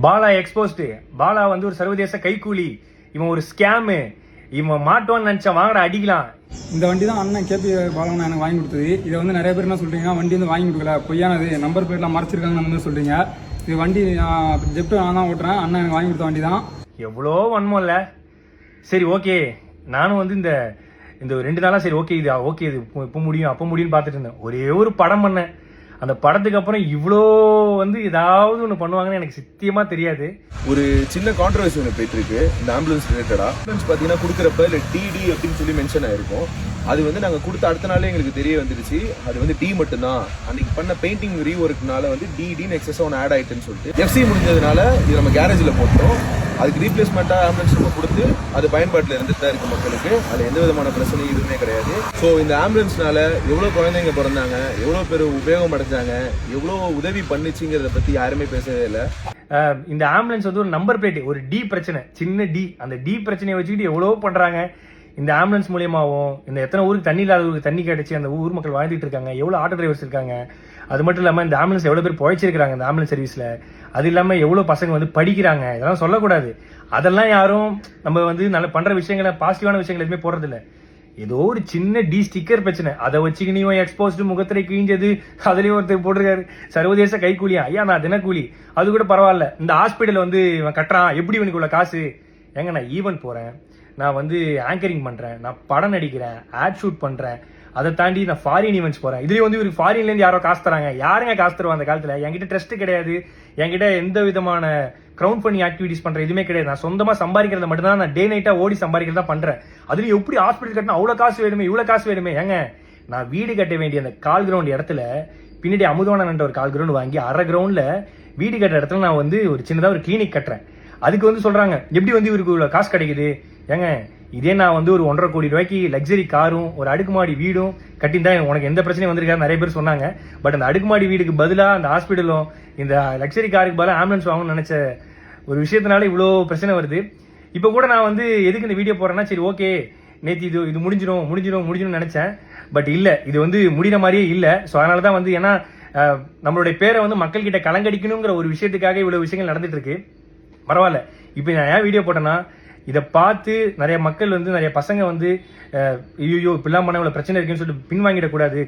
Bala exposed. Bala வந்து ஒரு சர்வதேச கைக்கூலி, இவன் ஒரு ஸ்கேமு, இவன் மாட்டோன்னு நினைச்சா வாங்கடா அடிக்கலாம். இந்த வண்டி தான் அண்ணன் கேபி பாலவன் எனக்கு வாங்கி கொடுத்தது. இதை வந்து நிறைய பேர் என்ன சொல்றீங்க, வண்டி வந்து வாங்கி கொடுக்கல, பொய்யானது, நம்பர் பிளேட்லாம் மறைச்சிருக்காங்கன்னு வந்து சொல்றீங்க. இது வண்டி ஜெப்ட் நான் தான் ஓட்டுறேன், அண்ணன் எனக்கு வாங்கி கொடுத்த வண்டி தான். எவ்வளோ வன்மம் இல்லை. சரி ஓகே, நானும் வந்து இந்த 2 நாளா சரி ஓகே இது ஓகே இது இப்போ முடியும் அப்போ முடியும்னு பார்த்துட்டு இருந்தேன். ஒரே ஒரு படம் பண்ணேன். அந்த படத்துக்கு அப்புறம் இவ்வளோ வந்து ஏதாவது ஒன்று பண்ணுவாங்கன்னு எனக்கு சத்தியமா தெரியாது. ஒரு சின்ன கான்ட்ரவர்சி ஒன்று போயிட்டு இருக்கு இந்த ஆம்புலன்ஸ் ரிலேட்டடா. ஆம்புலன்ஸ் பார்த்தீங்கன்னா கொடுக்குறப்ப இல்லை டிடி அப்படின்னு சொல்லி மென்ஷன் ஆயிருக்கும். அது வந்து நாங்கள் கொடுத்த அடுத்த நாளே எங்களுக்கு தெரிய வந்துருச்சு அது வந்து டி மட்டும்தான். அன்னைக்கு பண்ண பெயிண்டிங் ரீஒர்க்னால வந்து டின்னு எக்ஸஸாக ஒன்று ஆட் ஆயிட்டுன்னு சொல்லிட்டு எஃப்சி முடிஞ்சதுனால இது நம்ம கேரேஜில் போட்டோம். அதுக்கு ரீப்ளேஸ்மெண்ட்டாக ஆம்புலன்ஸ் நம்ம கொடுத்து அது பயன்பாட்டில் இருந்துட்டு தான் இருக்கு மக்களுக்கு. அதில் எந்த விதமான பிரச்சனையும் எதுவுமே கிடையாது. ஸோ இந்த ஆம்புலன்ஸ்னால எவ்வளோ குழந்தைங்க பிறந்தாங்க, எவ்வளோ பேர் உபயோகம் அடைஞ்சாங்க, எவ்வளோ உதவி பண்ணுச்சுங்கிறத பற்றி யாருமே பேசவே இல்லை. இந்த ஆம்புலன்ஸ் வந்து ஒரு நம்பர் பிளேட், ஒரு டி பிரச்சனை, சின்ன டி, அந்த டி பிரச்சனையை வச்சுக்கிட்டு எவ்வளோ பண்றாங்க. இந்த ஆம்புலன்ஸ் மூலியமாவும் இந்த எத்தனை ஊருக்கு தண்ணி இல்லாத ஊருக்கு தண்ணி கிடைச்சி அந்த ஊர் மக்கள் வாழ்ந்துட்டு இருக்காங்க, எவ்வளோ ஆட்டோ டிரைவர்ஸ் இருக்காங்க. அது மட்டும் இல்லாமல் இந்த ஆம்புலன்ஸ் எவ்வளோ பேர் பொழைச்சிருக்காங்க இந்த ஆம்புலன்ஸ் சர்வீஸ்ல. அது இல்லாமல் எவ்வளோ பசங்க வந்து படிக்கிறாங்க. இதெல்லாம் சொல்லக்கூடாது. அதெல்லாம் யாரும் நம்ம வந்து நல்ல பண்ற விஷயங்களை பாசிட்டிவான விஷயங்கள் எதுவுமே போடுறது இல்லை. ஏதோ ஒரு சின்ன டி ஸ்டிக்கர் பிரச்சனை, அதை வச்சுக்கினி எக்ஸ்போஸ்டு முகத்திரை கிழிஞ்சது, அதுலயும் ஒருத்தர் போட்டிருக்காரு சர்வதேச கைக்கூலியா. ஐயா நான் தினக்கூலி, அது கூட பரவாயில்ல. இந்த ஹாஸ்பிட்டல் வந்து இவன் கட்டுறான், எப்படி இவனுக்கு உள்ள காசு? ஏங்க நான் ஈவென்ட் போறேன், நான் வந்து ஆங்கரிங் பண்றேன், நான் படம் நடிக்கிறேன், ஆட் ஷூட் பண்றேன், அதை தாண்டி நான் ஃபாரின் ஈவெண்ட்ஸ் போறேன். இதுலயும் வந்து இவருக்கு ஃபாரின்ல இருந்து யாரோ காசு தராங்க. யாருங்க காசு தருவா அந்த காலத்துல? என்கிட்ட ட்ரஸ்ட் கிடையாது, என்கிட்ட எந்த விதமான கிரவுண்ட் ஃபண்டிங் ஆக்டிவிட்டிஸ் பண்ற எதுவுமே கிடையாது. நான் சொந்தமா சம்பாதிக்கிறத மட்டும் தான், நான் டே நைட்டா ஓடி சம்பாதிக்கிறதா பண்றேன். அதுலயும் எப்படி ஹாஸ்பிட்டல் கட்டினா அவ்வளவு காசு வேணுமே, இவ்வளவு காசு வேணுமே? ஏங்க நான் வீடு கட்ட வேண்டிய அந்த கால் கிரவுண்ட் இடத்துல பின்னாடி அமுதவானன் ஒரு கால் கிரவுண்ட் வாங்கி அரை கிரவுண்ட்ல வீடு கட்டுற இடத்துல நான் வந்து ஒரு சின்னதா ஒரு கிளினிக் கட்டுறேன். அதுக்கு வந்து சொல்றாங்க எப்படி வந்து இவருக்கு இவ்வளவு காசு கிடைக்குது? ஏங்க இதே நான் வந்து ஒரு 1.5 கோடி ரூபாய்க்கு லக்ஸரி காரும் ஒரு அடுக்குமாடி வீடும் கட்டியிருந்தா உனக்கு எந்த பிரச்சனையும் வந்திருக்காரு நிறைய பேர் சொன்னாங்க. பட் அந்த அடுக்குமாடி வீடுக்கு பதிலா அந்த ஹாஸ்பிட்டலும் இந்த லக்ஸரி காருக்கு பதிலாக ஆம்புலன்ஸ் வாங்கணும்னு நினைச்ச ஒரு விஷயத்தினால இவ்வளோ பிரச்சனை வருது. இப்போ கூட நான் வந்து எதுக்கு இந்த வீடியோ போறேன்னா, சரி ஓகே நேற்று இது முடிஞ்சிடும் நினைச்சேன். பட் இல்ல, இது வந்து முடிகிற மாதிரியே இல்ல. ஸோ அதனால தான் வந்து ஏன்னா நம்மளுடைய பேரை வந்து மக்கள் கிட்ட கலங்கடிக்கணுங்கிற ஒரு விஷயத்துக்காக இவ்வளவு விஷயங்கள் நடந்துட்டு இருக்கு. பரவாயில்ல. இப்போ நான் ஏன் வீடியோ போட்டேன்னா, இதை பார்த்து நிறைய மக்கள் வந்து நிறைய பசங்க வந்து ஐயோ இப்படிலாம் பண்ண இவ்வளவு பிரச்சனை இருக்குன்னு சொல்லிட்டு பின்வாங்கிடக்கூடாது.